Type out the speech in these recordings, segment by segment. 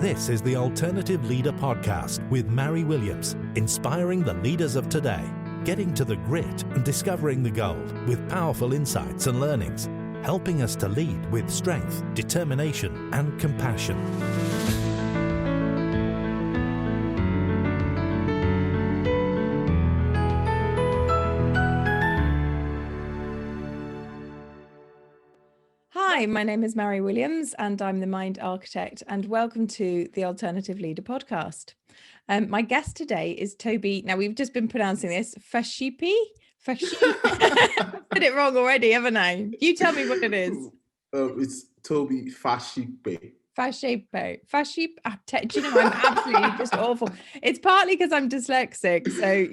This is the Alternative Leader Podcast with Mary Williams, inspiring the leaders of today, getting to the grit and discovering the gold with powerful insights and learnings, helping us to lead with strength, determination, and compassion. Hi, my name is Mary Williams and I'm the Mind Architect, and welcome to the Alternative Leader Podcast. My guest today is Tobi. Now, we've just been pronouncing this Fasipe. I've said it wrong already, haven't I? You tell me what it is. It's Tobi Fasipe. Fasipe. Do you know, I'm absolutely just awful. It's partly because I'm dyslexic. So,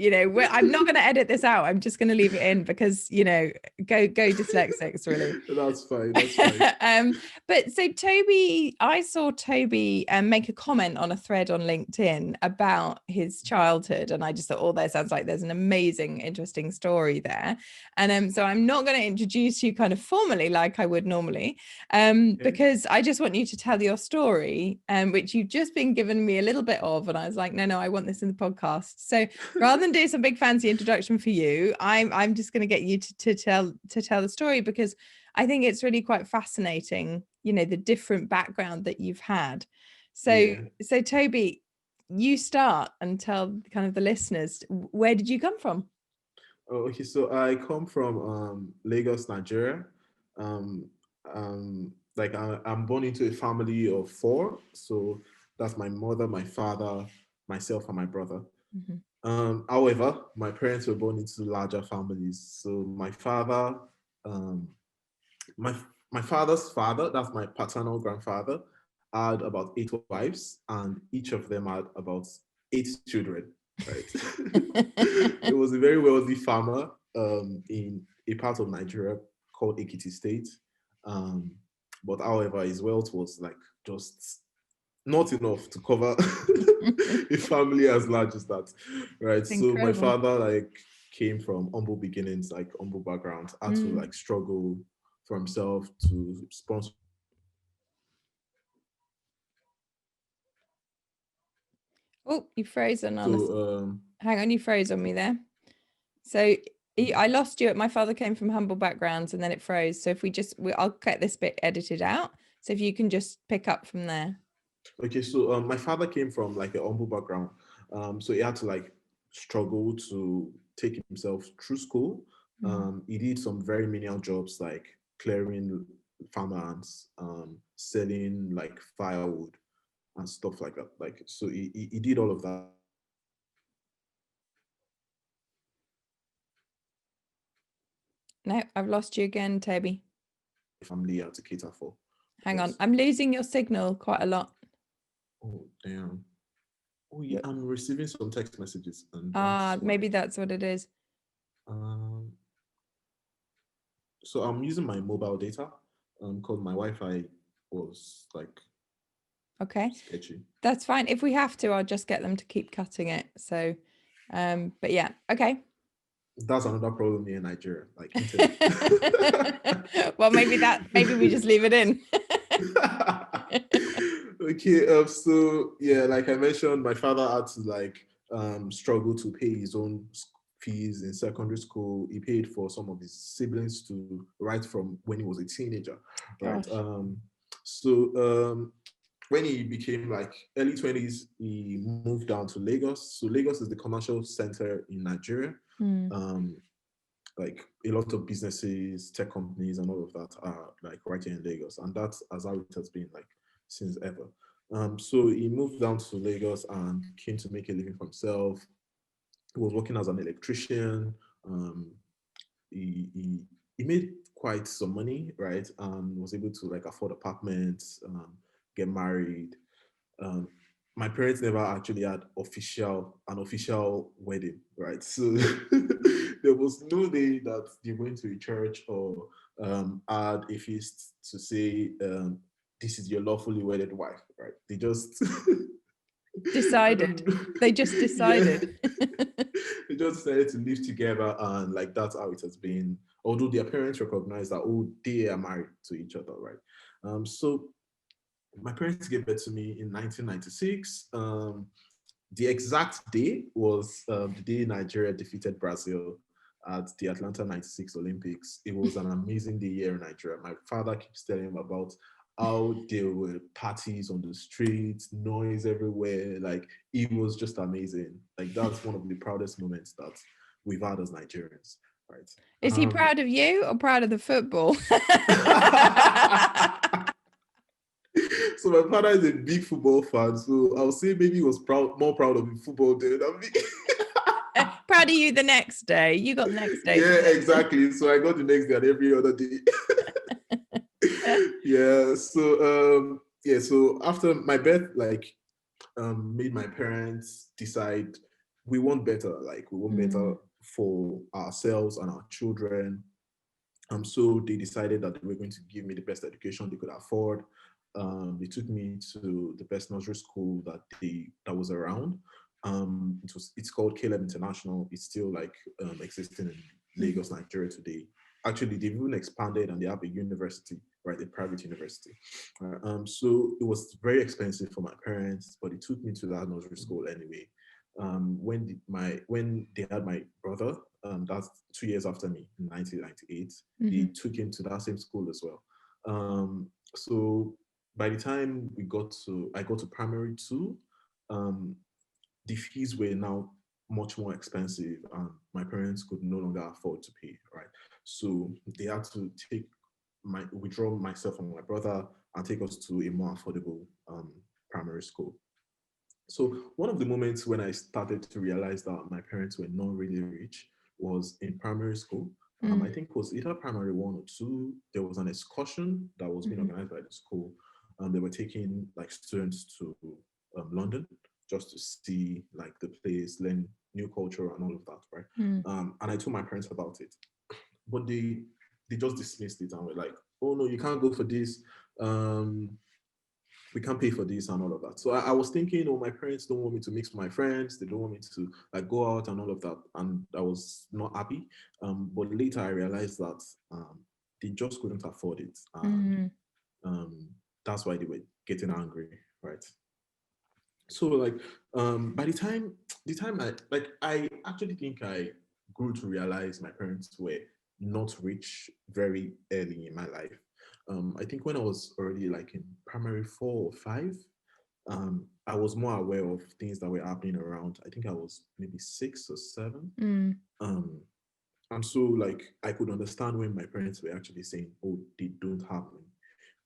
I'm not going to edit this out. I'm just going to leave it in because, go dyslexics, really. That's fine. But so I saw Tobi make a comment on a thread on LinkedIn about his childhood. And I just thought, that sounds like there's an amazing, interesting story there. And so I'm not going to introduce you kind of formally like I would normally, because I just want you to tell your story, which you've just been giving me a little bit of, and I was like, no, I want this in the podcast. So rather than do some big fancy introduction for you, I'm just going to get you to tell the story, because I think it's really quite fascinating, the different background that you've had. So Tobi, you start and tell kind of the listeners, where did you come from? Okay, so I come from Lagos, Nigeria. I'm born into a family of 4. So that's my mother, my father, myself, and my brother. Mm-hmm. However, my parents were born into larger families. So my father, my father's father, that's my paternal grandfather, had about 8 wives, and each of them had about 8 children. Right. It was a very wealthy farmer in a part of Nigeria called Ekiti State. But however, his wealth was just not enough to cover a family as large as that, right? It's so incredible. My father came from humble beginnings, humble background, had to struggle for himself to sponsor. Oh, you froze on us. Hang on, you froze on me there. So I lost you. My father came from humble backgrounds, and then it froze. So if I'll get this bit edited out. So if you can just pick up from there. Okay, so my father came from a humble background. So he had to struggle to take himself through school. He did some very menial jobs like clearing farmlands, selling firewood and stuff like that. So he did all of that. No, I've lost you again, Tobi. Family had to cater for. Hang on, I'm losing your signal quite a lot. Oh, damn. Oh, yeah, I'm receiving some text messages. Maybe that's what it is. So I'm using my mobile data because my Wi-Fi was okay, sketchy. That's fine. If we have to, I'll just get them to keep cutting it. So, but yeah, okay. That's another problem here in Nigeria, Well, maybe we just leave it in. Okay, so yeah, like I mentioned, my father had to struggle to pay his own fees in secondary school. He paid for some of his siblings to right from when he was a teenager, right? When he became early 20s, he moved down to Lagos. So Lagos is the commercial center in Nigeria. A lot of businesses, tech companies, and all of that are right here in Lagos, and that's how it has been since ever. So he moved down to Lagos and came to make a living for himself. He was working as an electrician. He made quite some money, right? And was able to afford apartments, get married. My parents never actually had an official wedding, right? So there was no day that they went to a church or had a feast to say, this is your lawfully wedded wife, right? They just decided. They just decided. Yeah. They just decided to live together, and that's how it has been. Although their parents recognize that, they are married to each other, right? So my parents gave birth to me in 1996. The exact day was the day Nigeria defeated Brazil at the Atlanta 96 Olympics. It was an amazing day here in Nigeria. My father keeps telling him about how there were parties on the streets, noise everywhere. Like, it was just amazing. Like, that's one of the proudest moments that we've had as Nigerians, right? Is he proud of you or proud of the football? So my father is a big football fan. So I would say maybe he was more proud of the football day than me. Proud of you the next day. You got the next day. Yeah, exactly. So I got the next day and every other day. Yeah. So after my birth, like, made my parents decide we want better. Like, we want better for ourselves and our children. So they decided that they were going to give me the best education they could afford. They took me to the best nursery school that was around. It's called Caleb International. It's still like existing in Lagos, Nigeria today. Actually, they've even expanded and they have a university, right? A private university. So it was very expensive for my parents, but they took me to that nursery school anyway. When they had my brother, that's 2 years after me, in 1998, they took him to that same school as well. So by the time I got to primary two, the fees were now much more expensive and my parents could no longer afford to pay, right? So they had to withdraw myself and my brother and take us to a more affordable primary school. So one of the moments when I started to realize that my parents were not really rich was in primary school. I think it was either primary one or two. There was an excursion that was being organized by the school. They were taking like students to London just to see like the place, learn new culture and all of that, right? And I told my parents about it, but they just dismissed it and were like, "Oh no, you can't go for this. We can't pay for this and all of that." So I was thinking, oh, my parents don't want me to mix with my friends. They don't want me to like go out and all of that. And I was not happy. But later I realized that they just couldn't afford it. And that's why they were getting angry, right? So like by the time I actually think I grew to realize my parents were not rich very early in my life. I think when I was already like in primary 4 or 5, I was more aware of things that were happening around. I think I was maybe 6 or 7. And so like I could understand when my parents were actually saying, oh, they don't have money,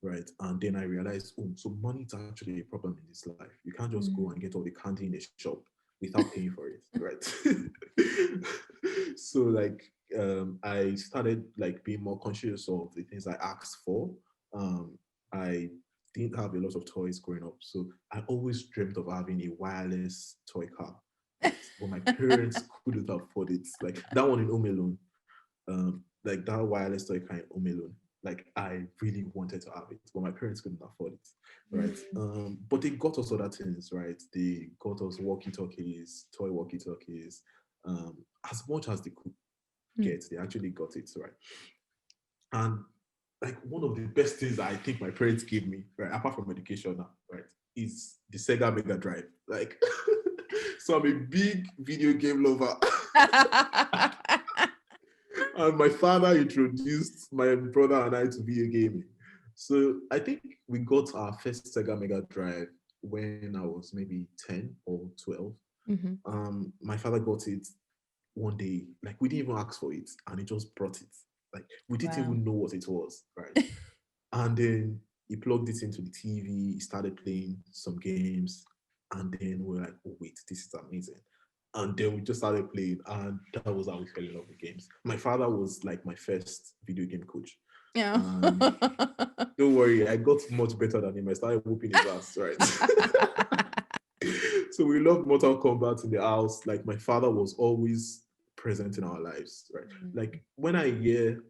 right? And then I realized, oh, so money is actually a problem in this life. You can't just go and get all the candy in the shop without paying for it, right? So like I started like being more conscious of the things I asked for. I didn't have a lot of toys growing up, so I always dreamt of having a wireless toy car, but my parents couldn't afford it. Like that one in Home Alone, like that wireless toy car in Home Alone. Like I really wanted to have it, but my parents couldn't afford it, right? But they got us other things, right? They got us walkie-talkies, toy walkie-talkies, as much as they could get. They actually got it, right? And like one of the best things that I think my parents gave me, right, apart from education now, right, is the Sega Mega Drive. Like, so I'm a big video game lover. And my father introduced my brother and I to video gaming. So I think we got our first Sega Mega Drive when I was maybe 10 or 12. My father got it one day, like we didn't even ask for it, and he just brought it. Like we didn't even know what it was, right? And then he plugged it into the TV, he started playing some games, and then we were like, oh wait, this is amazing. And then we just started playing, and that was how we fell in love with games. My father was like my first video game coach. Yeah. Don't worry, I got much better than him. I started whooping his ass, right? So we loved Mortal Kombat in the house. Like my father was always present in our lives, right? Like when I hear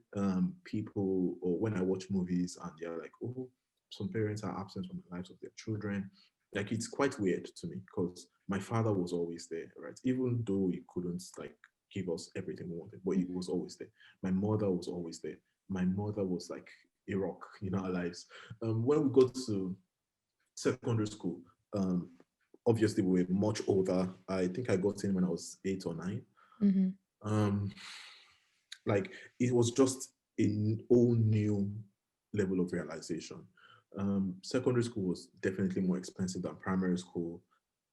people or when I watch movies and they're like, oh, some parents are absent from the lives of their children, like it's quite weird to me because my father was always there, right? Even though he couldn't like give us everything we wanted, but he was always there. My mother was always there. My mother was like a rock in our lives. When we got to secondary school, obviously we were much older. I think I got in when I was 8 or 9. Um, like it was just a whole new level of realization. Secondary school was definitely more expensive than primary school,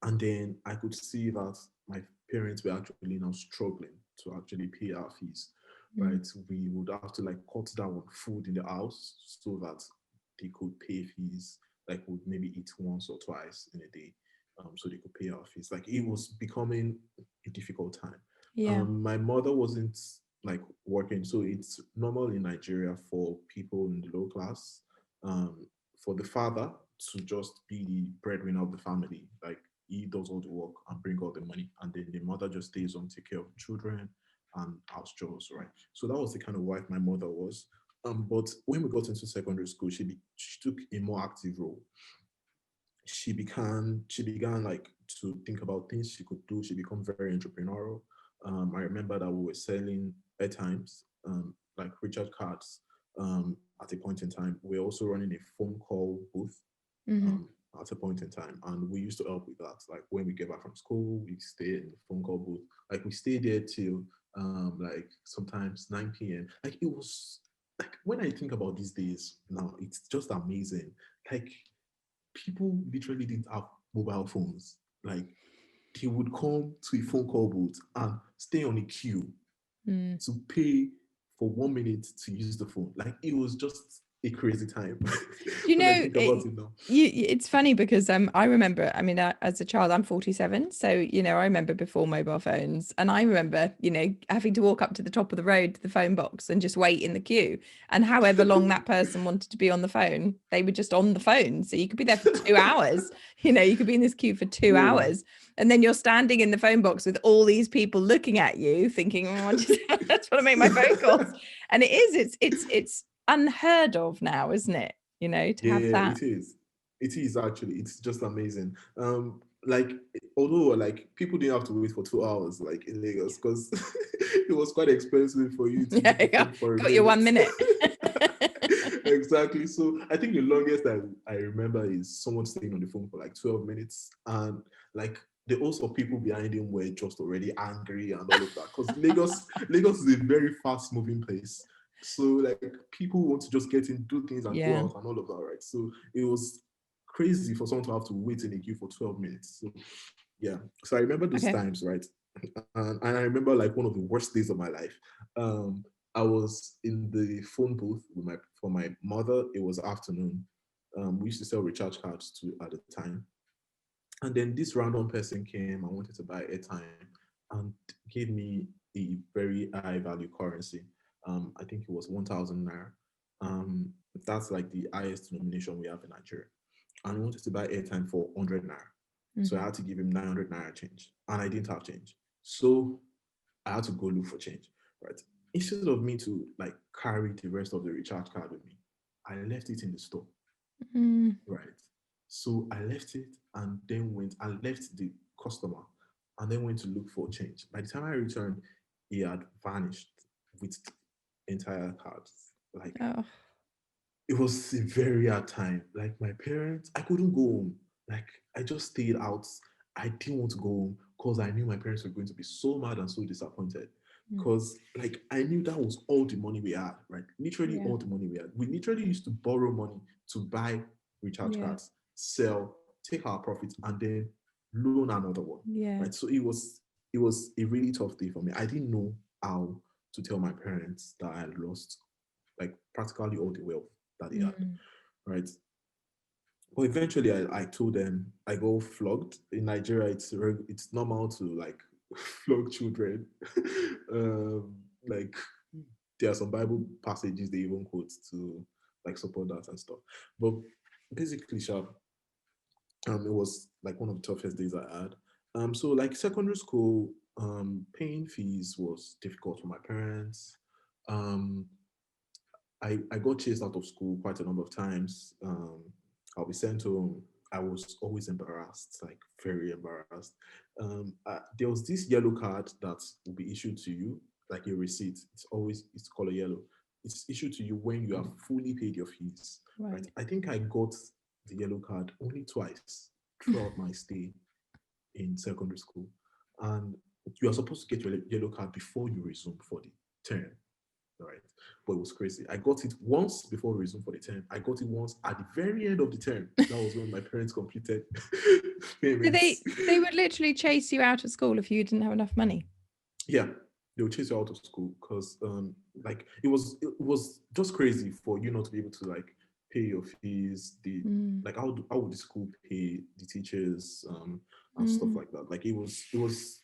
and then I could see that my parents were actually now struggling to actually pay our fees. Right, we would have to like cut down on food in the house so that they could pay fees. Like would maybe eat once or twice in a day, so they could pay our fees. Like it was becoming a difficult time. Yeah. My mother wasn't like working, so it's normal in Nigeria for people in the low class, for the father to just be the breadwinner of the family. Like he does all the work and bring all the money, and then the mother just stays on, take care of the children and house chores, right? So that was the kind of wife my mother was. But when we got into secondary school, she took a more active role. She began like to think about things she could do. She became very entrepreneurial. I remember that we were selling airtimes, like recharge cards. At a point in time, we were also running a phone call booth. At a point in time, and we used to help with that. Like when we get back from school, we stay in the phone call booth. Like we stayed there till like sometimes 9 p.m. Like it was like when I think about these days now, it's just amazing. Like people literally didn't have mobile phones. Like they would come to a phone call booth and stay on a queue to pay for 1 minute to use the phone. Like it was just a crazy time. You when I know, think about it now. it's funny because I remember, I mean, as a child, I'm 47. So, I remember before mobile phones, and I remember, having to walk up to the top of the road to the phone box and just wait in the queue. And however long that person wanted to be on the phone, they were just on the phone. So you could be there for 2 hours. You could be in this queue for 2 hours. And then you're standing in the phone box with all these people looking at you thinking, I just want to make my phone calls. And it's unheard of now, isn't it? To have Yeah, that. it is. It is actually. It's just amazing. Like although like people didn't have to wait for 2 hours like in Lagos because it was quite expensive for you to use the Yeah, phone for a got your minute. 1 minute. Exactly. So I think the longest I remember is someone staying on the phone for like 12 minutes, and like the also people behind him were just already angry and all of that because Lagos is a very fast moving place. So like people want to just get in, do things and go Yeah. out and all of that, right? So it was crazy for someone to have to wait in a queue for 12 minutes. So yeah. So I remember those Okay. times, right? And I remember like one of the worst days of my life. I was in the phone booth with for my mother. It was afternoon. We used to sell recharge cards too at the time. And then this random person came and wanted to buy airtime and gave me a very high value currency. I think it was 1,000 naira. That's like the highest denomination we have in Nigeria. And he wanted to buy airtime for 100 naira. So I had to give him 900 naira change. And I didn't have change. So I had to go look for change, right? Instead of me to like carry the rest of the recharge card with me, I left it in the store, right? So I left it and then I left the customer and then went to look for change. By the time I returned, he had vanished with the entire cards. Like Oh, it was a very hard time. Like my parents, I couldn't go home. Like I just stayed out. I didn't want to go home because I knew my parents were going to be so mad and so disappointed. Because like I knew that was all the money we had, right? Literally yeah. all the money we had. We literally used to borrow money to buy recharge Yeah. cards, sell, take our profits, and then loan another one. Yeah. Right. So it was a really tough day for me. I didn't know how to tell my parents that I had lost like practically all the wealth that they had, right? But eventually, I told them I go flogged in Nigeria. It's normal to like flog children. Like there are some Bible passages they even quote to like support that and stuff. But basically, sharp. It was like one of the toughest days I had. So like secondary school, paying fees was difficult for my parents. Um, I got chased out of school quite a number of times. I'll be sent home. I was always embarrassed, like very embarrassed. There was this yellow card that will be issued to you, like a receipt. It's color yellow. It's issued to you when you have fully paid your fees. Right? Right. I think I got the yellow card only twice throughout my stay in secondary school. And you are supposed to get your yellow card before you resume for the term, right? But it was crazy. I got it once before we resumed for the term. I got it once at the very end of the term. That was when my parents completed So payments. they would literally chase you out of school if you didn't have enough money. Yeah, they would chase you out of school because like it was just crazy for you not to be able to like pay your fees. The like how would the school pay the teachers and stuff like that. Like it was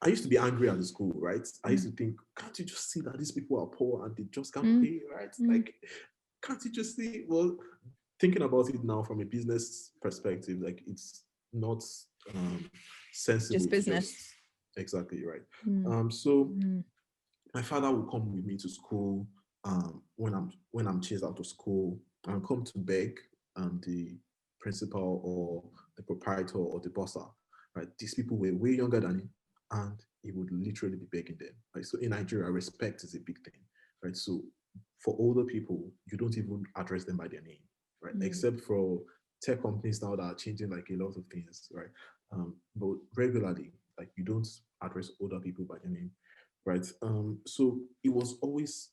I used to be angry at the school, right? I used to think, can't you just see that these people are poor and they just can't pay, right? Like, can't you just see? Well, thinking about it now from a business perspective, like it's not sensible Just to business. just exactly right. So my father will come with me to school when I'm chased out of school and come to beg the principal or the proprietor or the bursar, right? These people were way younger than him, and he would literally be begging them. Right? So in Nigeria, respect is a big thing, right? So for older people, you don't even address them by their name, right? Except for tech companies now that are changing like a lot of things, right? But regularly, like you don't address older people by their name, right? So it was always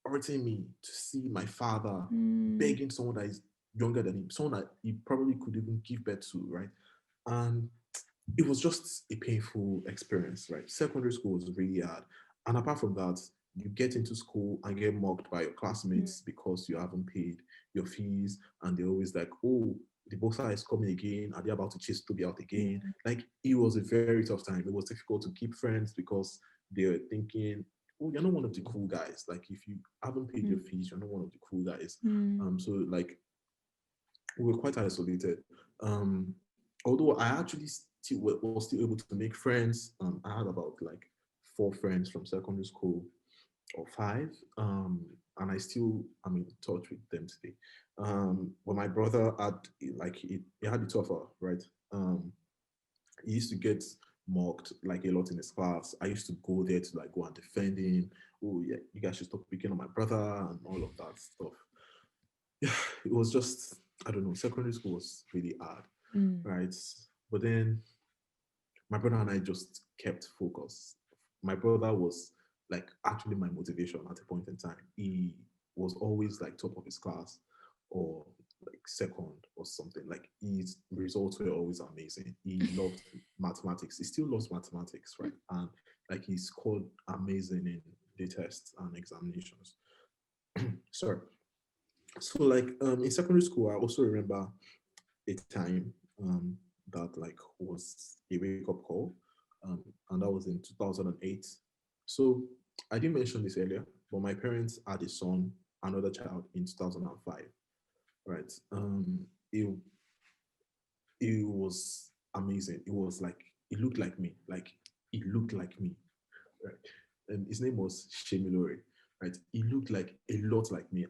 hurting me to see my father begging someone that is younger than him, someone that he probably could even give birth to, right? And it was just a painful experience, right? Secondary school was really hard. And apart from that, you get into school and get mocked by your classmates because you haven't paid your fees. And they're always like, oh, the boxer is coming again. Are they about to chase Tobi out again? Like, it was a very tough time. It was difficult to keep friends because they were thinking, oh, you're not one of the cool guys. Like, if you haven't paid your fees, you're not one of the cool guys. So, like, we were quite isolated. Although I actually was still able to make friends. I had about like 4 friends from secondary school or 5, and I still am in touch with them today. But my brother had like he had it tougher, right? He used to get mocked like a lot in his class. I used to go there to like go and defend him. Oh yeah, you guys should stop picking on my brother and all of that stuff. Yeah, it was just I don't know. Secondary school was really hard, right? But then my brother and I just kept focus. My brother was like actually my motivation at a point in time. He was always like top of his class or like second or something. Like his results were always amazing. He loved mathematics. He still loves mathematics, right? And like he scored amazing in the tests and examinations. Sorry. So like in secondary school, I also remember a time that like was a wake up call, and that was in 2008. So I didn't mention this earlier, but my parents had a son, another child in 2005, right? It it was amazing. It was like it looked like me, like it looked like me, right? And his name was Shemilore, right? He looked like a lot like me.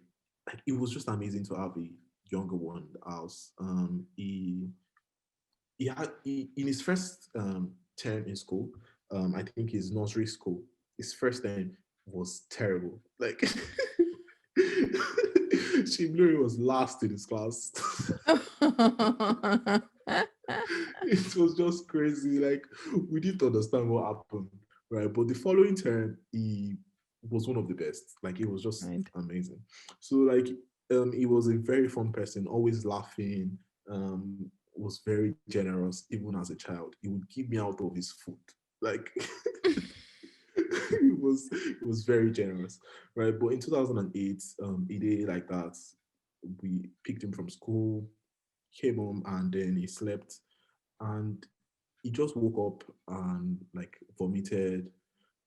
Like it was just amazing to have a younger one in the house. In his first term in school, I think his nursery school, his first term was terrible. Like Shimluri was last in his class. It was just crazy. Like we didn't understand what happened, right? But the following term, he was one of the best. Like it was just amazing. So like he was a very fun person, always laughing. Was very generous even as a child. He would give me out of his food. Like it was very generous, right? But in 2008, a day like that, we picked him from school, came home, and then he slept, and he just woke up and like vomited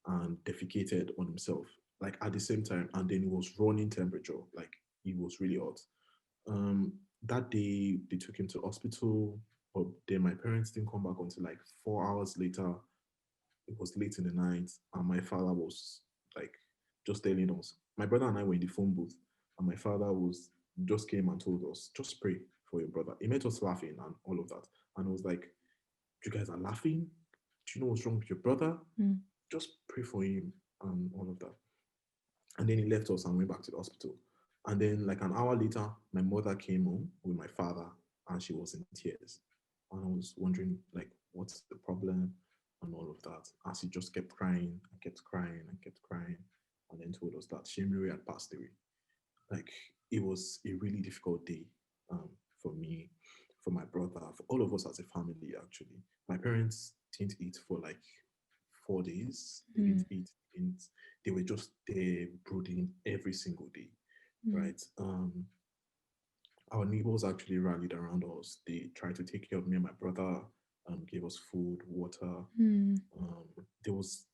and defecated on himself, like at the same time, and then he was running temperature, like he was really hot. That day they took him to hospital, but then my parents didn't come back until like 4 hours later. It was late in the night, and my father was like just telling us. My brother and I were in the phone booth, and my father was just came and told us, just pray for your brother. He made us laughing and all of that, and I was like, you guys are laughing? Do you know what's wrong with your brother? Just pray for him and all of that. And then he left us and went back to the hospital. And then like an hour later, my mother came home with my father and she was in tears. And I was wondering like, what's the problem and all of that. As he just kept crying and kept crying and kept crying. And then told us that Shemiri had passed away. Like it was a really difficult day um, for me, for my brother, for all of us as a family actually. My parents didn't eat for like 4 days. They didn't eat, didn't, they were just there brooding every single day, right? Our neighbors actually rallied around us. They tried to take care of me and my brother, gave us food, water. There was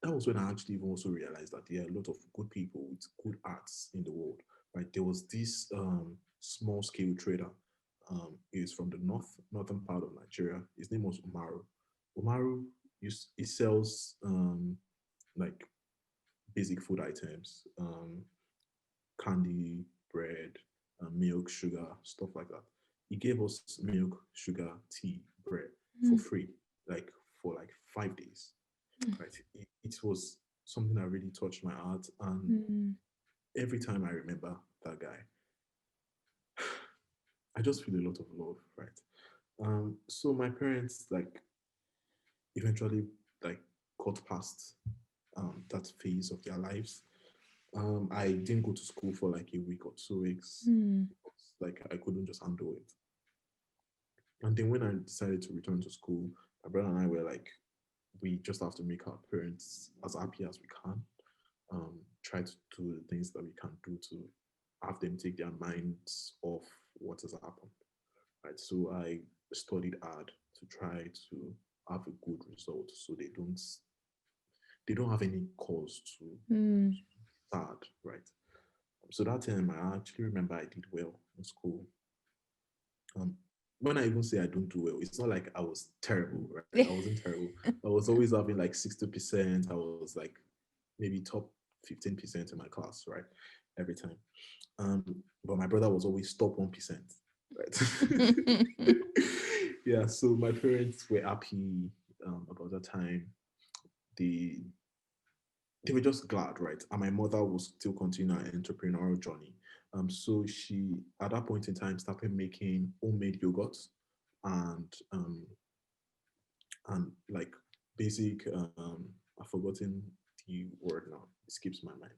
that was when I actually even also realized that there are a lot of good people with good arts in the world. Right, there was this small scale trader. He's from the northern part of Nigeria. His name was Umaru. Umaru, he sells like basic food items, candy, bread, milk, sugar, stuff like that. He gave us milk, sugar, tea, bread for free, like for like 5 days. Right. It was something that really touched my heart. And every time I remember that guy, I just feel a lot of love, right? So my parents like eventually like got past that phase of their lives. I didn't go to school for like a week or 2 weeks. Because, like I couldn't just handle it. And then when I decided to return to school, my brother and I were like, we just have to make our parents as happy as we can. Try to do the things that we can do to have them take their minds off what has happened. Right. So I studied hard to try to have a good result so they don't have any cause to sad, right? So that time I actually remember I did well in school. Um, when I even say I don't do well, it's not like I was terrible, right? I wasn't terrible. I was always having like 60%. I was like maybe top 15% in my class, right? Every time. But my brother was always top 1%, right? Yeah, so my parents were happy about that time. They they were just glad, right? And my mother was still continuing her entrepreneurial journey. So she, at that point in time, started making homemade yogurts and like basic, I've forgotten the word now. It skips my mind.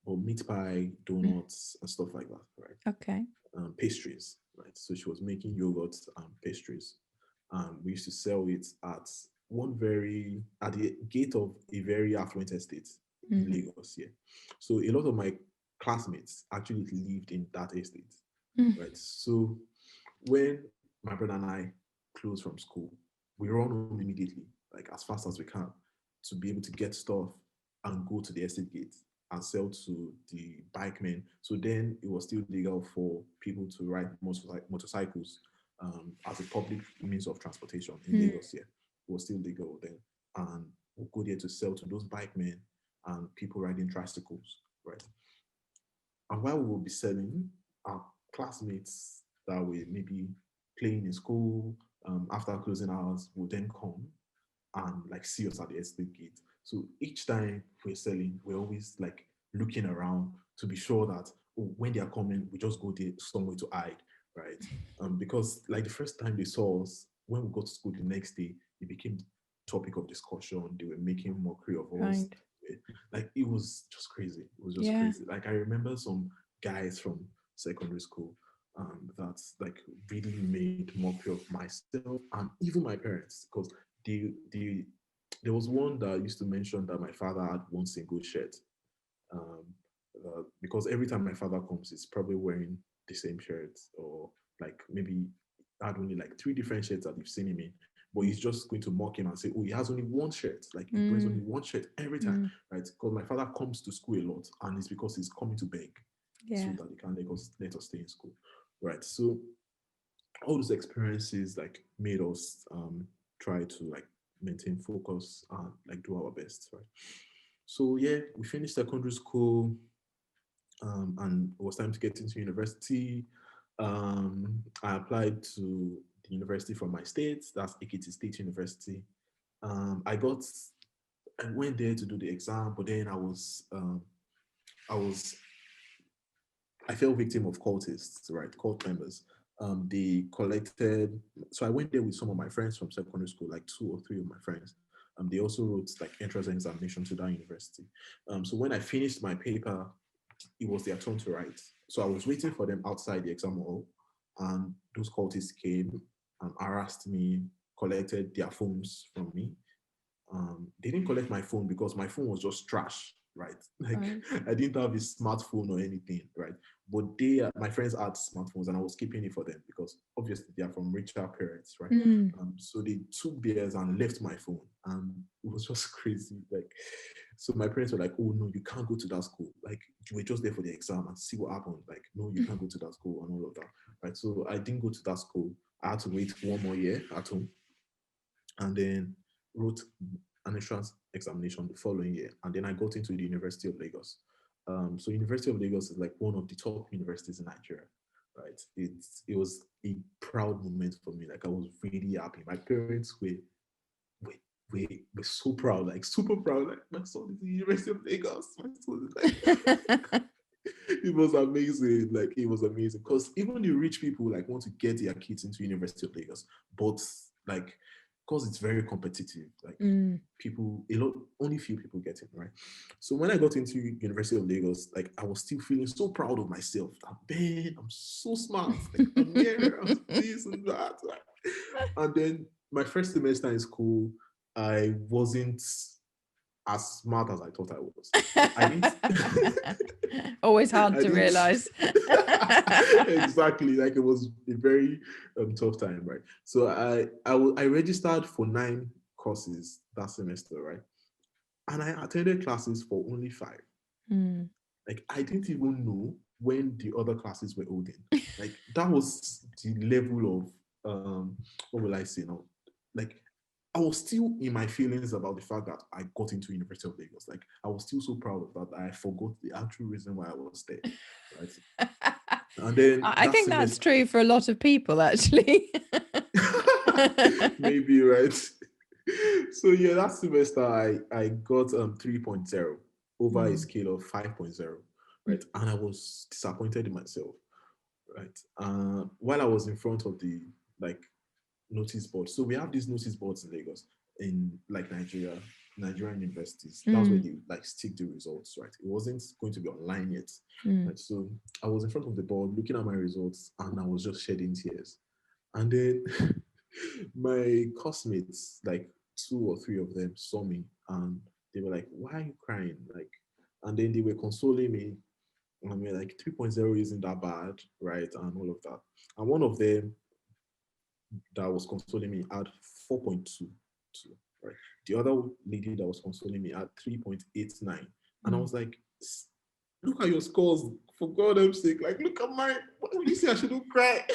But meat pie, donuts, and stuff like that, right? Okay. Pastries, right? So she was making yogurts and pastries. We used to sell it at the gate of a very affluent estate in Lagos here. So a lot of my classmates actually lived in that estate, right? So when my brother and I close from school, we run home immediately, like as fast as we can, to be able to get stuff and go to the estate gate and sell to the bike men. So then it was still legal for people to ride motorcycles as a public means of transportation in Lagos here. It was still legal then. And we'll go there to sell to those bike men and people riding tricycles, right? And while we will be selling, our classmates that were maybe playing in school after closing hours will then come and like see us at the estate gate. So each time we're selling, we're always like looking around to be sure that when they are coming, we just go there somewhere to hide, right? Because like the first time they saw us, when we got to school the next day, it became topic of discussion. They were making mockery of us. Right. Like it was just crazy. It was just Yeah. crazy. Like I remember some guys from secondary school that like really made mockery of myself and even my parents because the there was one that used to mention that my father had one single shirt. Um, because every time my father comes, he's probably wearing the same shirt, or like maybe had only like three different shirts that you've seen him in. But he's just going to mock him and say, "Oh, he has only one shirt. Like he wears only one shirt every time, right?" Because my father comes to school a lot, and it's because he's coming to beg, so Yeah. that he can let us stay in school, right? So all those experiences like made us try to like maintain focus and like do our best, right? So yeah, we finished secondary school, and it was time to get into university. I applied to the university from my state, that's Ekiti State University. I went there to do the exam, but then I was I fell victim of cultists, right? Cult members. They collected. So I went there with some of my friends from secondary school, like 2 or 3 of my friends. They also wrote like entrance examination to that university. So when I finished my paper, it was their turn to write. So I was waiting for them outside the exam hall, and those cultists came and harassed me, collected their phones from me. They didn't collect my phone because my phone was just trash, right? Like Right. I didn't have a smartphone or anything, right? But my friends had smartphones, and I was keeping it for them because obviously they are from richer parents, right? Mm. So they took theirs and left my phone, and it was just crazy. Like, so my parents were like, "Oh no, you can't go to that school. Like, you were just there for the exam and see what happened. Like, no, you can't go to that school and all of that, right?" So I didn't go to that school. I had to wait 1 more year at home, and then wrote an entrance examination the following year, and then I got into the University of Lagos. So University of Lagos is like one of the top universities in Nigeria, right? It was a proud moment for me. Like I was really happy. My parents were, were, were so proud, like super proud. Like my son is in the University of Lagos. My son is like it was amazing. Like it was amazing because even the rich people like want to get their kids into University of Lagos, but like because it's very competitive, like people a lot only few people get in, right? So when I got into University of Lagos, like I was still feeling so proud of myself. That man, I'm so smart. Like I'm here, I'm this and that. And then my first semester in school, I wasn't as smart as I thought I was. I didn't. Always hard I to didn't. realize. Exactly, like it was a very tough time, right? So I registered for 9 courses that semester, right? And I attended classes for only 5. Mm. Like I didn't even know when the other classes were holding. Like that was the level of what will I say now? Like I was still in my feelings about the fact that I got into University of Lagos. Like I was still so proud of that. I forgot the actual reason why I was there. Right. And then I that think that's semester, true for a lot of people, actually. maybe, right? So yeah, that semester I got 3.0 over a scale of 5.0, right? And I was disappointed in myself, right? While I was in front of the like notice board. So we have these notice boards in Lagos, in like Nigerian universities. That's where they like stick the results, right? It wasn't going to be online yet. Right. So I was in front of the board looking at my results, and I was just shedding tears. And then my classmates, like 2 or 3 of them, saw me and they were like, "Why are you crying?" Like, and then they were consoling me. And we're like, 3.0 isn't that bad, right? And all of that. And one of them that was consoling me had 4.22, right? The other lady that was consoling me had 3.89. And I was like, "Look at your scores, for God's sake. Like, look at mine. What would you say I shouldn't cry?"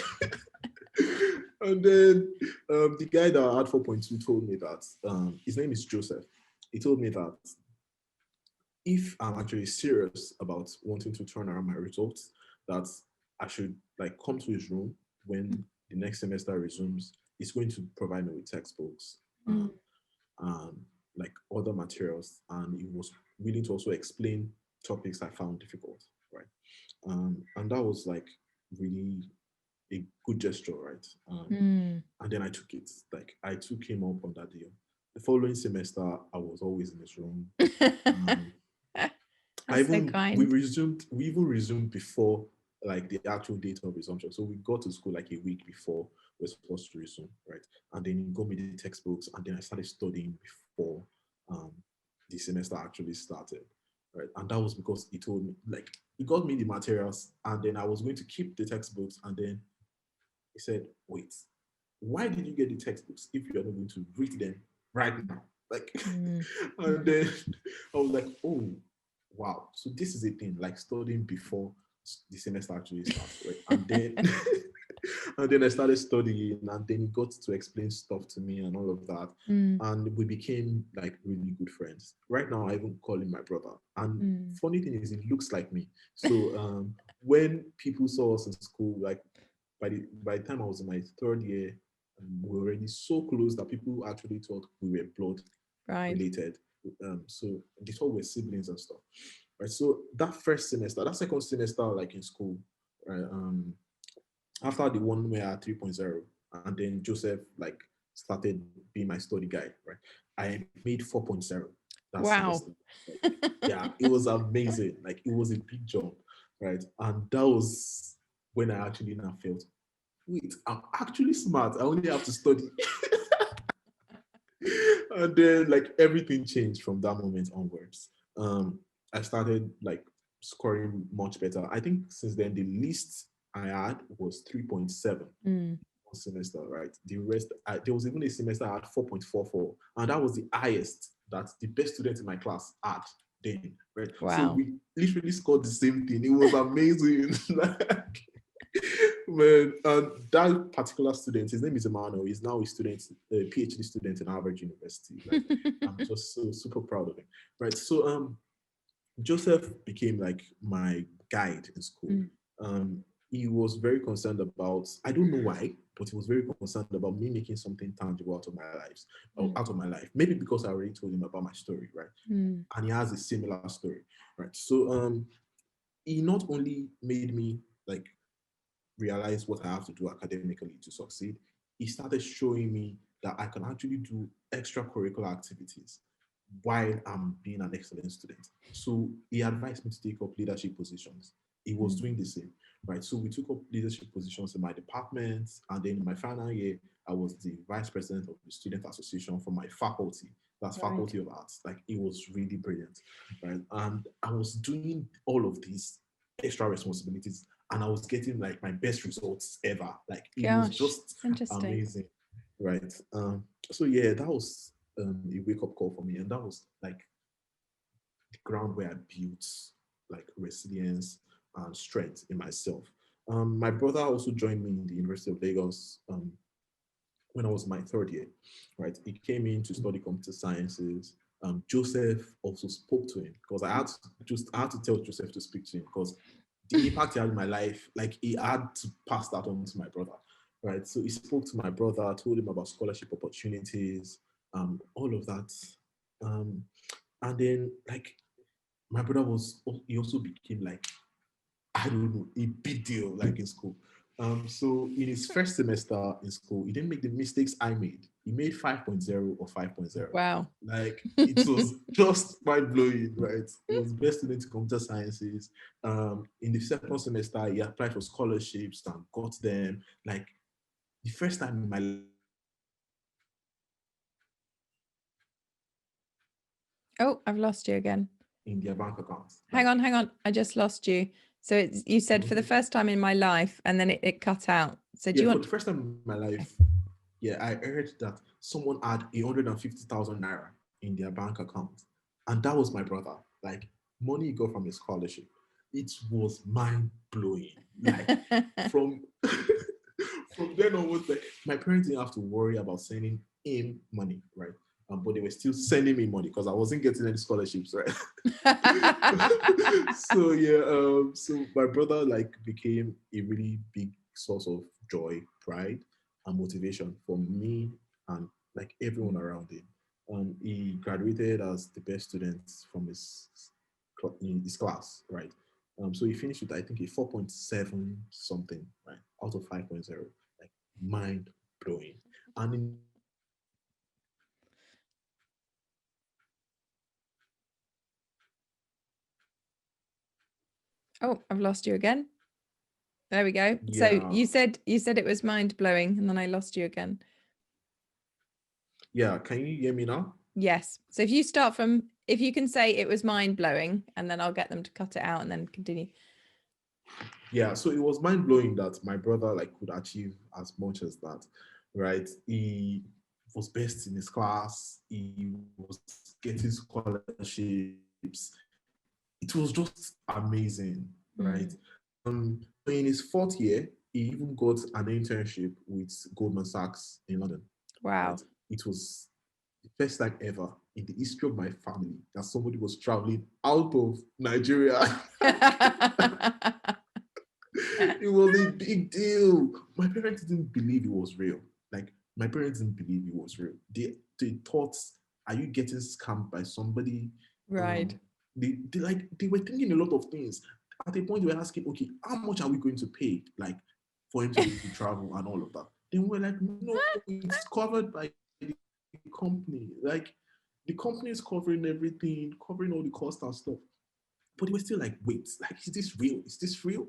And then the guy that had 4.2 told me that his name is Joseph. He told me that if I'm actually serious about wanting to turn around my results, that I should like come to his room when the next semester resumes. He's going to provide me with textbooks, um, like other materials, and he was willing to also explain topics I found difficult, right? And that was like really a good gesture, right? And then I took it. Like I took him up on that deal. The following semester, I was always in his room. That's so kind. We even resumed before like the actual date of resumption. So we got to school like a week before we're supposed to resume, right? And then he got me the textbooks, and then I started studying before um, the semester actually started, right? And that was because he told me, like, he got me the materials, and then I was going to keep the textbooks, and then he said, "Wait, why did you get the textbooks if you're not going to read them right now?" Like, and then I was like, "Oh, wow. So this is a thing, like studying before the semester actually starts, right?" And then and then I started studying, and then he got to explain stuff to me and all of that. And we became like really good friends. Right now, I even call him my brother. And funny thing is, he looks like me. So when people saw us in school, like by the time I was in my 3rd year, we were already so close that people actually thought we were blood Right. related. So they thought we were siblings and stuff, right? So that second semester, like in school, right? After the one where I had 3.0, and then Joseph like started being my study guide, right? I made 4.0 that Wow. semester. Like, yeah, it was amazing. Like it was a big jump, right? And that was when I actually now felt, wait, I'm actually smart. I only have to study. And then like everything changed from that moment onwards. I started like scoring much better. I think since then the least I had was 3.7 Mm, one semester, right? The rest, there was even a semester I had 4.44, and that was the highest that the best student in my class had then, right? So wow. we literally scored the same thing. It was amazing. Like, man, and that particular student, his name is Emmanuel. He's now a student, a PhD student in Harvard University. Like, I'm just so super proud of him, right? So, Joseph became like my guide in school. Mm, He was very concerned about, I don't know why, but he was very concerned about me making something tangible out of my lives, or mm, out of my life. Maybe because I already told him about my story, right? mm. And he has a similar story, right? So he not only made me like realize what I have to do academically to succeed, he started showing me that I can actually do extracurricular activities while I'm being an excellent student. So he advised me to take up leadership positions. He was Mm. doing the same, right? So we took up leadership positions in my department, and then in my final year, I was the vice president of the student association for my faculty. That's Right. Faculty of Arts. Like it was really brilliant, right? And I was doing all of these extra responsibilities, and I was getting like my best results ever. Like it was Gosh, just it's interesting. amazing, right? So yeah, that was a wake up call for me, and that was like the ground where I built like resilience and strength in myself. My brother also joined me in the University of Lagos when I was my third year, right? He came in to study computer sciences. Joseph also spoke to him because I had to tell Joseph to speak to him because the impact he had in my life, like he had to pass that on to my brother, right? So he spoke to my brother, told him about scholarship opportunities, all of that. Um, and then like my brother he also became like, I don't know, a big deal like in school. So in his first semester in school, he didn't make the mistakes I made. He made 5.0 or 5.0. Wow. Like it was just mind blowing, right? He was best student in computer sciences. In the second semester, he applied for scholarships and got them. Like the first time in my Oh, I've lost you again. in their bank accounts. Hang Like, on, hang on. I just lost you. So you said for the first time in my life, and then it cut out. So do yeah, you for want? the first time in my Okay. life, yeah, I heard that someone had 150,000 naira in their bank account. And that was my brother. Like money he got from his scholarship. It was mind blowing. Like from from then onwards, like my parents didn't have to worry about sending him money, right? But they were still sending me money because I wasn't getting any scholarships, right? So yeah, so my brother like became a really big source of joy, pride, and motivation for me and like everyone around him. He graduated as the best student from in his class, right? So he finished with I think a 4.7 something, right, out of 5.0, like mind blowing. And in Oh, I've lost you again. There we go. So yeah, you said it was mind blowing, and then I lost you again. yeah, can you hear me now? Yes. So if you start from, if you can say it was mind blowing, and then I'll get them to cut it out and then continue. Yeah, so it was mind blowing that my brother like could achieve as much as that, right? He was best in his class. He was getting scholarships. It was just amazing, right? Mm. In his fourth year, he even got an internship with Goldman Sachs in London, right? Wow. It was the first time ever in the history of my family that somebody was traveling out of Nigeria. It was a big deal. My parents didn't believe it was real. Like my parents didn't believe it was real. They thought, are you getting scammed by somebody? Right. they were thinking a lot of things. At a point, they were asking, okay, how much are we going to pay, like, for him to be able to travel and all of that? Then we're like, no, it's covered by the company. Like, the company is covering everything, covering all the cost and stuff. But they were still like, wait, like, is this real? Is this real?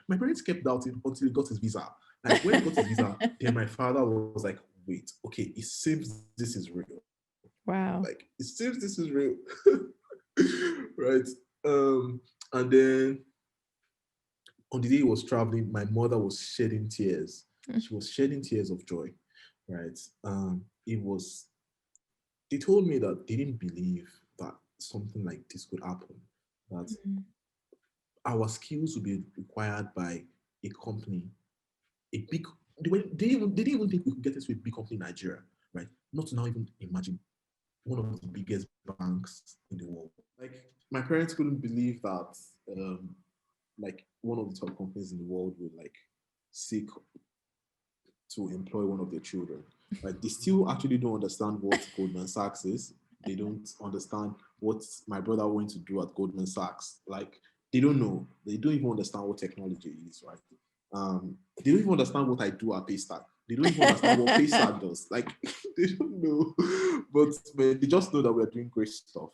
My parents kept doubting until he got his visa. Like, when he got his visa, then my father was like, wait, okay, it seems this is real. Like, Wow. it seems this is real. Right. And then on the day he was traveling, my mother was shedding tears. She was shedding tears of joy. Right. It was, they told me that they didn't believe that something like this could happen. That Mm. our skills would be required by a company, a big, they didn't even think we could get into a big company in Nigeria, right? Not to now even imagine one of the biggest banks in the world. Like, my parents couldn't believe that, um, like, one of the top companies in the world would like seek to employ one of their children. Like, they still actually don't understand what Goldman Sachs is. They don't understand what my brother went to do at Goldman Sachs. Like, they don't know. They don't even understand what technology is, right? They don't even understand what I do at Paystack. They don't even understand what Paystack does. Like, they don't know. But they just know that we're doing great stuff,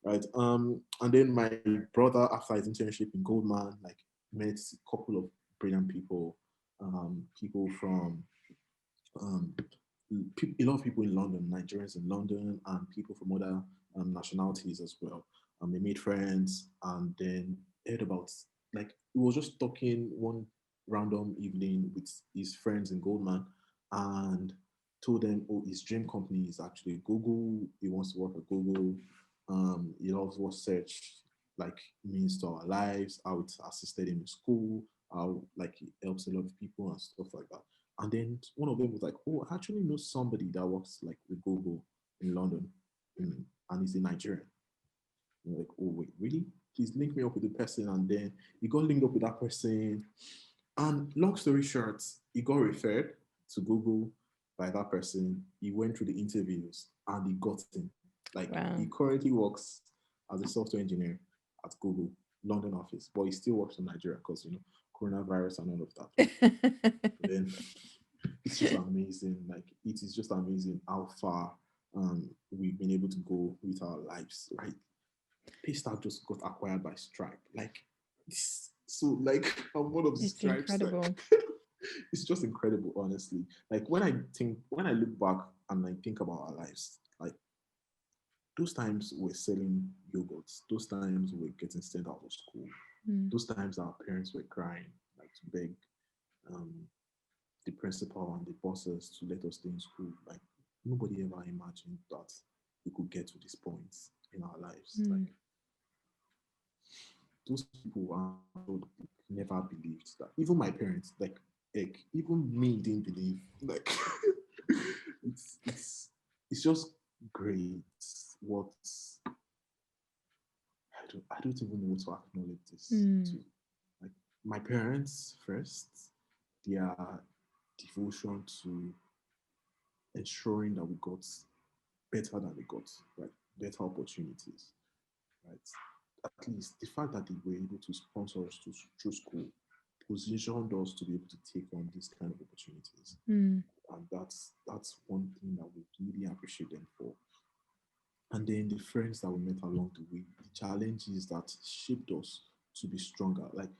right? And then my brother, after his internship in Goldman, like, met a couple of brilliant people, people from um, a lot of people in London, Nigerians in London, and people from other nationalities as well. They made friends, and then heard about, like, he was just talking one random evening with his friends in Goldman, and told them, oh, his dream company is actually Google. He wants to work at Google. He loves what search like means to our lives, how it's assisted him in school, how like it helps a lot of people and stuff like that. And then one of them was like, oh, I actually know somebody that works like with Google in London, and he's a Nigerian. And we're like, oh, wait, really? Please link me up with the person. And then he got linked up with that person. And long story short, he got referred to Google by that person. He went through the interviews and he got in. Like, Wow. he currently works as a software engineer at Google, London office, but he still works in Nigeria because, coronavirus and all of that. Then it's just amazing. Like, it is just amazing how far we've been able to go with our lives, right? Paystack just got acquired by Stripe. Like, so like, I'm one of the It's Stripes. Like, incredible. it's just incredible, honestly. Like, when I look back and I think about our lives, like, those times we're selling yogurts, those times we're getting sent out of school, those times our parents were crying, like, to beg um, the principal and the bosses to let us stay in school. Like, nobody ever imagined that we could get to this point in our lives. Like, those people never believed that. Even my parents, like even me didn't believe. Like, it's just great. What I don't even know what to acknowledge this to. Like, my parents first, their devotion to ensuring that we got better than we got, right? Better opportunities, right? At least the fact that they were able to sponsor us through school positioned us to be able to take on these kind of opportunities. And that's one thing that we really appreciate them for. And then the friends that we met along the way, the challenges that shaped us to be stronger. Like,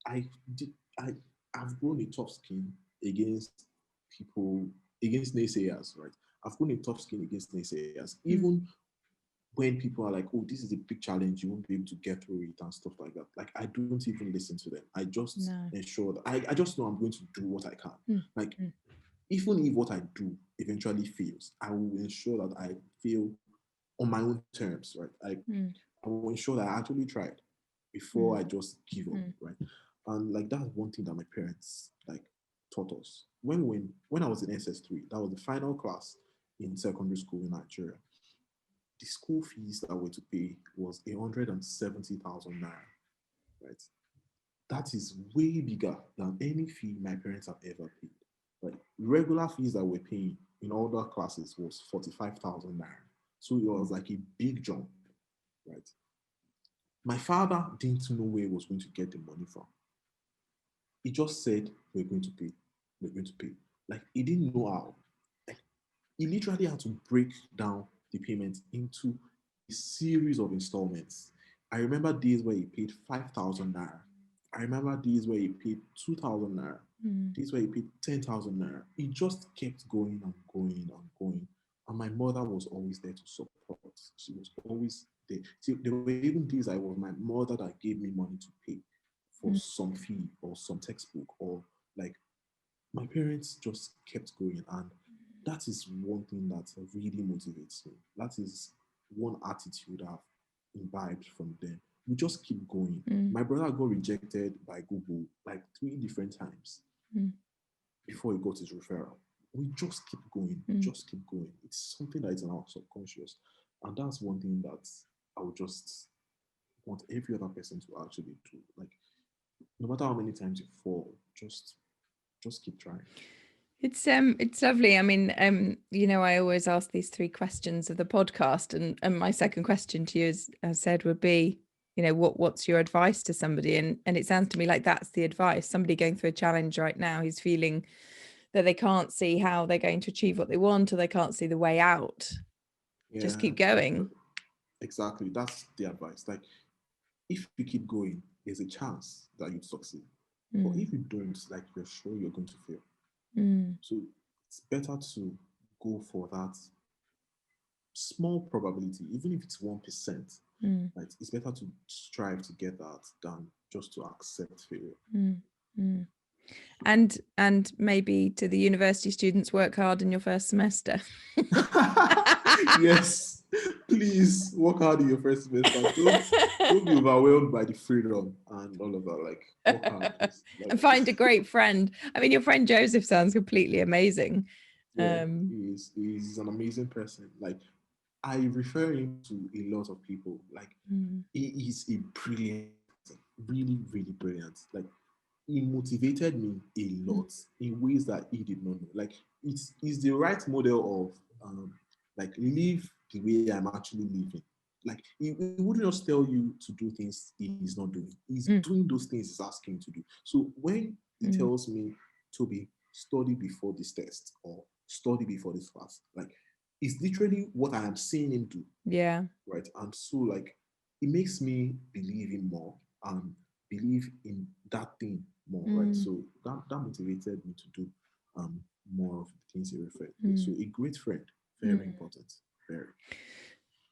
I did I I've grown a tough skin against people, against naysayers, right? I've grown a tough skin against naysayers. Even when people are like, oh, this is a big challenge, you won't be able to get through it and stuff like that. Like, I don't even listen to them. I just ensure that I just know I'm going to do what I can. Like, even if what I do eventually fails, I will ensure that I fail on my own terms, right? I will ensure that I actually tried before I just give up, right? And like, that's one thing that my parents like taught us. When I was in SS3, that was the final class in secondary school in Nigeria. The school fees that were to pay was 170,000 naira, right? That is way bigger than any fee my parents have ever paid. Like, regular fees that we're paying in other classes was 45,000 naira. So it was like a big jump, right? My father didn't know where he was going to get the money from. He just said, we're going to pay. We're going to pay. Like, he didn't know how. Like, he literally had to break down the payment into a series of installments. I remember days where he paid 5,000 naira. I remember days where he paid 2,000 naira. Days where he paid 10,000 naira. He just kept going and going and going. And my mother was always there to support. She was always there. See, there were even days I was my mother that gave me money to pay for some fee or some textbook, or like, my parents just kept going. And that is one thing that really motivates me. That is one attitude I've imbibed from them. We just keep going. My brother got rejected by Google like 3 different times before he got his referral. We just keep going, just keep going. It's something that is in our subconscious. And that's one thing that I would just want every other person to actually do. Like, no matter how many times you fall, just keep trying. It's lovely. I mean, you know, I always ask these 3 questions of the podcast, and my second question to you, as I said, would be, you know, what's your advice to somebody? And it sounds to me like that's the advice. Somebody going through a challenge right now, who's feeling that they can't see how they're going to achieve what they want, or they can't see the way out. Just keep going. Exactly. That's the advice. Like, if you keep going, there's a chance that you'd succeed. But if you don't, like, you're sure you're going to fail. So it's better to go for that small probability, even if it's 1%. Right? It's better to strive to get that than just to accept failure. And maybe to the university students, work hard in your first semester. Yes, please work hard in your first semester. Don't be overwhelmed by the freedom and all of that. Like, work hard, please. Like, and find a great friend. I mean, your friend Joseph sounds completely amazing. Yeah, he's an amazing person. Like, I refer him to a lot of people. Like, he is a brilliant person. Really, really brilliant. Like, he motivated me a lot in ways that he did not know. Like, it's the right model of like, live the way I'm actually living. Like, he wouldn't just tell you to do things he's not doing. He's doing those things he's asking you to do. So when he tells me, Tobi, study before this test, or study before this class, like, it's literally what I am seeing him do. Yeah. Right. And so, like, it makes me believe in more and believe in that thing more. Right. So that motivated me to do more of the things he referred to. So a great friend, very important. Very.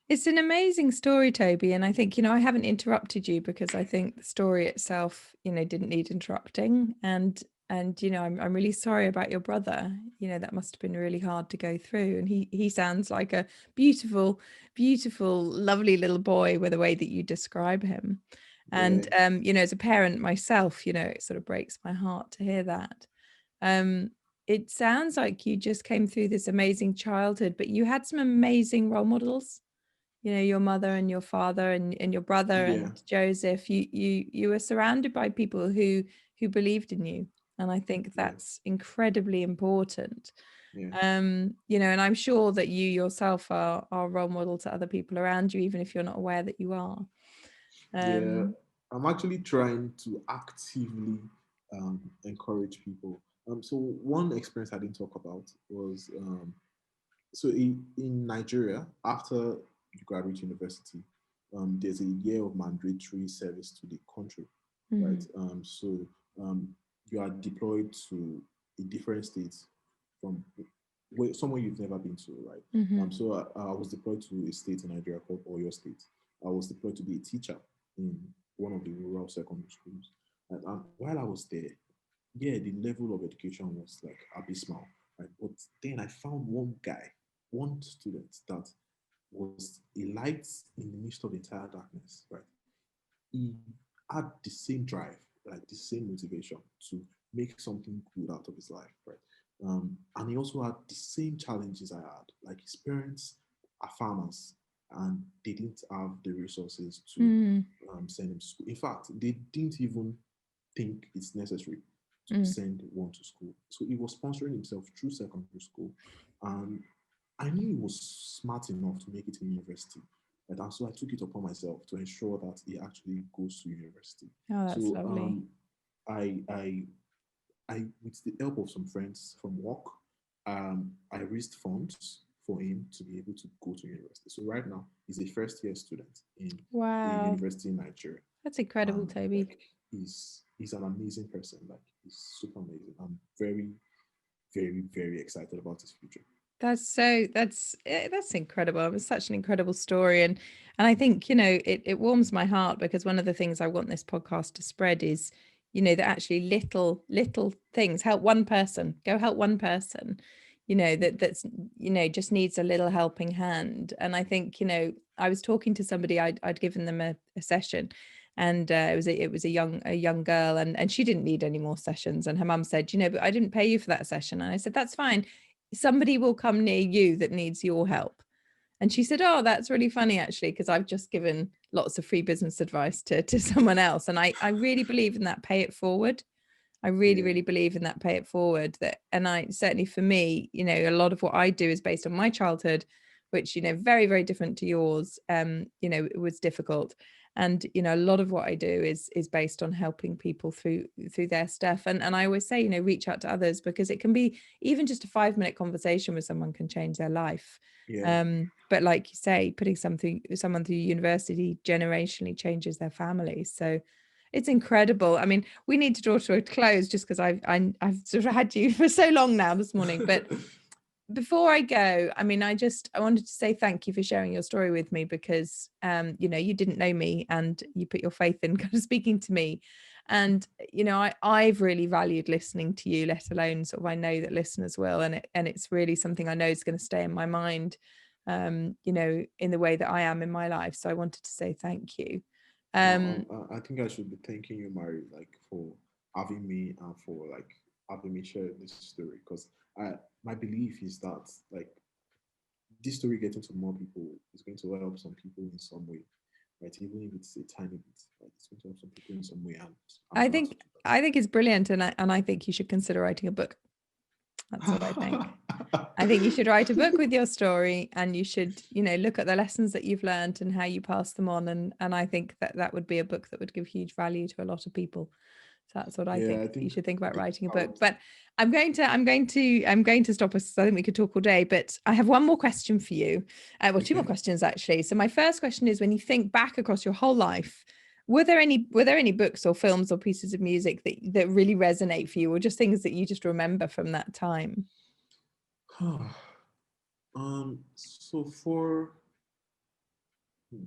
It's an amazing story, Tobi. And I think, you know, I haven't interrupted you because I think the story itself, you know, didn't need interrupting. And you know, I'm really sorry about your brother. You know, that must have been really hard to go through. And he sounds like a beautiful, beautiful, lovely little boy with the way that you describe him. And you know, as a parent myself, you know, it sort of breaks my heart to hear that. It sounds like you just came through this amazing childhood, but you had some amazing role models. You know, your mother and your father and your brother and Joseph. You were surrounded by people who believed in you, and I think that's incredibly important. You know, and I'm sure that you yourself are a role model to other people around you, even if you're not aware that you are. I'm actually trying to actively encourage people. So one experience I didn't talk about was so in Nigeria, after you graduate university, there's a year of mandatory service to the country, right? So you are deployed to a different state from somewhere you've never been to, right? So I was deployed to a state in Nigeria called Oyo State. I was deployed to be a teacher in one of the rural secondary schools. And while I was there, the level of education was like abysmal, right? But then I found one student that was a light in the midst of entire darkness, right? He had the same drive, like the same motivation to make something good out of his life, right? And he also had the same challenges I had. Like, his parents are farmers and they didn't have the resources to send him to school. In fact, they didn't even think it's necessary to send one to school. So he was sponsoring himself through secondary school. And I knew he was smart enough to make it in university. right? And so I took it upon myself to ensure that he actually goes to university. Oh, that's So lovely. I, with the help of some friends from work, I raised funds for him to be able to go to university. So right now, he's a first year student in a Wow. university in Nigeria. That's incredible, And Toby. like he's an amazing person. Like he's super amazing. I'm very, very, very excited about his future. That's incredible. It was such an incredible story. And I think, it warms my heart, because one of the things I want this podcast to spread is, that actually little things help one person. Go help one person, that's just needs a little helping hand. And I think, I was talking to somebody, I'd given them a session, and it was a young girl, and she didn't need any more sessions, and her mum said, but I didn't pay you for that session. And I said, that's fine, somebody will come near you that needs your help. And she said, oh, that's really funny, actually, because I've just given lots of free business advice to someone else. And I really believe in that pay it forward. I really, Yeah. really believe in that pay it forward. And I certainly, for me, a lot of what I do is based on my childhood, which, very, very different to yours. It was difficult. And, a lot of what I do is based on helping people through their stuff. And I always say, reach out to others, because it can be even just a 5-minute conversation with someone can change their life. Yeah. But like you say, putting someone through university generationally changes their family. So it's incredible. I mean, we need to draw to a close, just because I've sort of had you for so long now this morning. But before I go, I mean, I wanted to say thank you for sharing your story with me, because you didn't know me, and you put your faith in kind of speaking to me. And I've really valued listening to you, let alone sort of, I know that listeners will, and it's really something I know is going to stay in my mind, in the way that I am in my life. So I wanted to say thank you. I think I should be thanking you, Mary, like for having me and for like having me share this story. Because my belief is that like this story getting to more people is going to help some people in some way, right? Even if it's a tiny bit, like it's going to help some people in some way. And I'm I glad to think do that. it's brilliant, and I think you should consider writing a book. That's what I think. I think you should write a book with your story, and you should, look at the lessons that you've learned and how you pass them on. And I think that would be a book that would give huge value to a lot of people. So that's what I Yeah, think. You should think about writing a I book. would. But I'm going to stop us. I think we could talk all day, but I have one more question for you. Well, two more Okay. questions, actually. So my first question is, when you think back across your whole life, were there any books or films or pieces of music that really resonate for you, or just things that you just remember from that time? So hmm,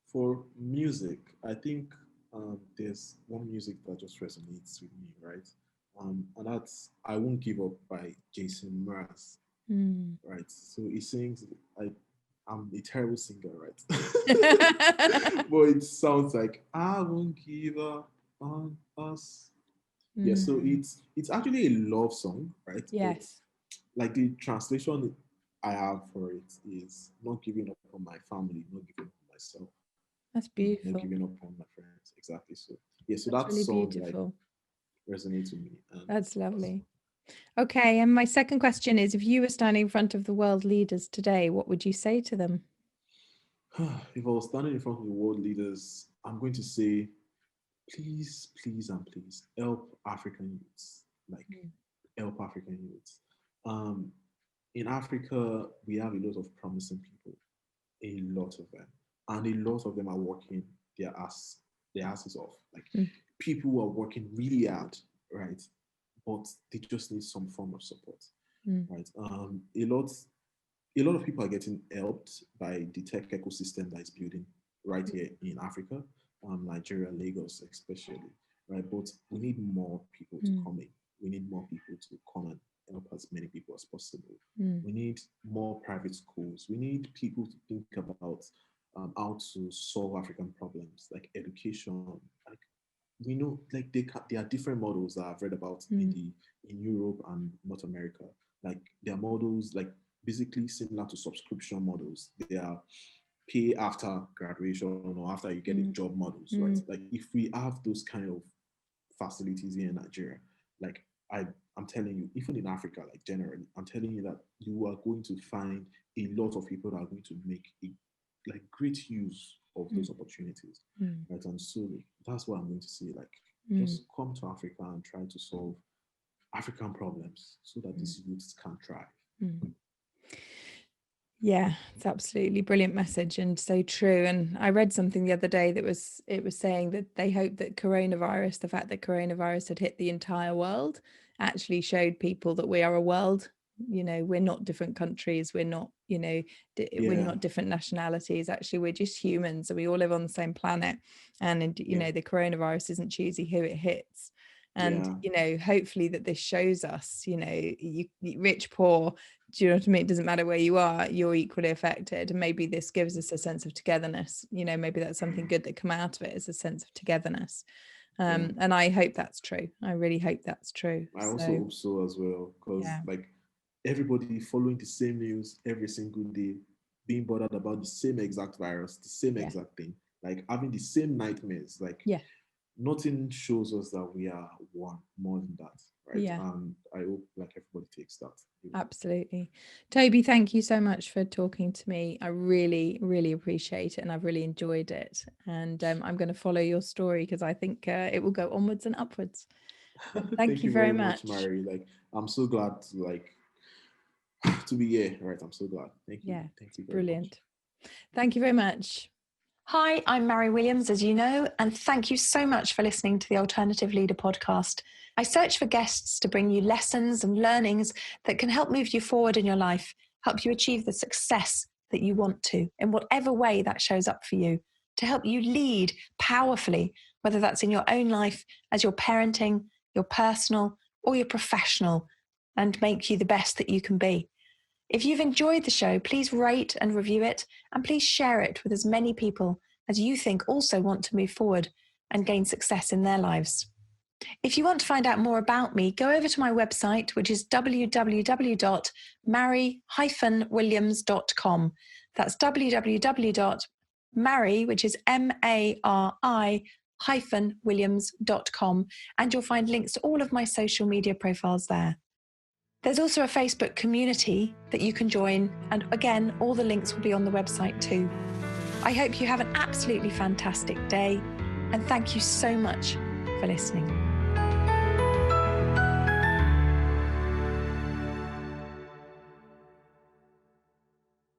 for music, I think there's one music that just resonates with me, right? And that's "I Won't Give Up" by Jason Mraz, Mm. right? So he sings. I'm a terrible singer, right? But it sounds like "I won't give up on us." Yeah, so Mm. it's actually a love song, right? But Yes, like the translation I have for it is "not giving up on my family, not giving up on myself, that's not beautiful. giving up on my friends." Exactly. So yeah, so That's that really song like beautiful. resonates with me, and That's that's lovely. Okay, and my second question is, if you were standing in front of the world leaders today, what would you say to them? if I was standing in front of the world leaders, I'm going to say, please, please, and please help African youths. Like Mm. help African youths. Um, in Africa, we have a lot of promising people, a lot of them, and a lot of them are working their asses off. Like Mm. people who are working really hard, right? But they just need some form of support, Mm. right? A lot of people are getting helped by the tech ecosystem that is building right here in Africa, Nigeria, Lagos, especially, right? But we need more people to Mm. come in. We need more people to come and help as many people as possible. Mm. We need more private schools. We need people to think about how to solve African problems like education. Like we know, like there are different models that I've read about Mm. in Europe and North America. Like there are models like basically similar to subscription models. They are pay after graduation or after you get a Mm. job models, right? Mm. Like if we have those kind of facilities here in Nigeria, like I'm telling you, even in Africa, like generally, I'm telling you that you are going to find a lot of people that are going to make a like great use of those opportunities, right? And so that's what I'm going to say. Like, just come to Africa and try to solve African problems so that these youths can thrive. Yeah, it's absolutely brilliant message and so true. And I read something the other day that was saying that they hope that the fact that coronavirus had hit the entire world, actually showed people that we are a world. You know, we're not different countries, we're not, you know, we're not different nationalities. Actually, we're just humans, and we all live on the same planet. And you know, the coronavirus isn't choosy who it hits. And you know, hopefully that this shows us, you know, you rich, poor, do you know what I mean? It doesn't matter where you are, you're equally affected. And maybe this gives us a sense of togetherness. You know, maybe that's something good that come out of it, is a sense of togetherness. And I hope that's true. I really hope that's true. I also hope so as well, because like everybody following the same news every single day, being bothered about the same exact virus, the same exact thing, like having the same nightmares, like nothing shows us that we are one more than that, right? And I hope like everybody takes that. Absolutely. Tobi, thank you so much for talking to me. I really, really appreciate it, and I've really enjoyed it. And I'm going to follow your story, because I think it will go onwards and upwards. Thank you very much, Mary. Like, I'm so glad to be here, right? I'm so glad. Thank you. Thank you very much. Thank you very much. Hi, I'm Mary Williams, as you know, and thank you so much for listening to the Alternative Leader podcast. I search for guests to bring you lessons and learnings that can help move you forward in your life, help you achieve the success that you want to, in whatever way that shows up for you, to help you lead powerfully, whether that's in your own life, as your parenting, your personal, or your professional, and make you the best that you can be. If you've enjoyed the show, please rate and review it, and please share it with as many people as you think also want to move forward and gain success in their lives. If you want to find out more about me, go over to my website, which is www.mary-williams.com. That's www.mary, which is MARI-Williams.com, and you'll find links to all of my social media profiles there. There's also a Facebook community that you can join, and again, all the links will be on the website too. I hope you have an absolutely fantastic day, and thank you so much for listening.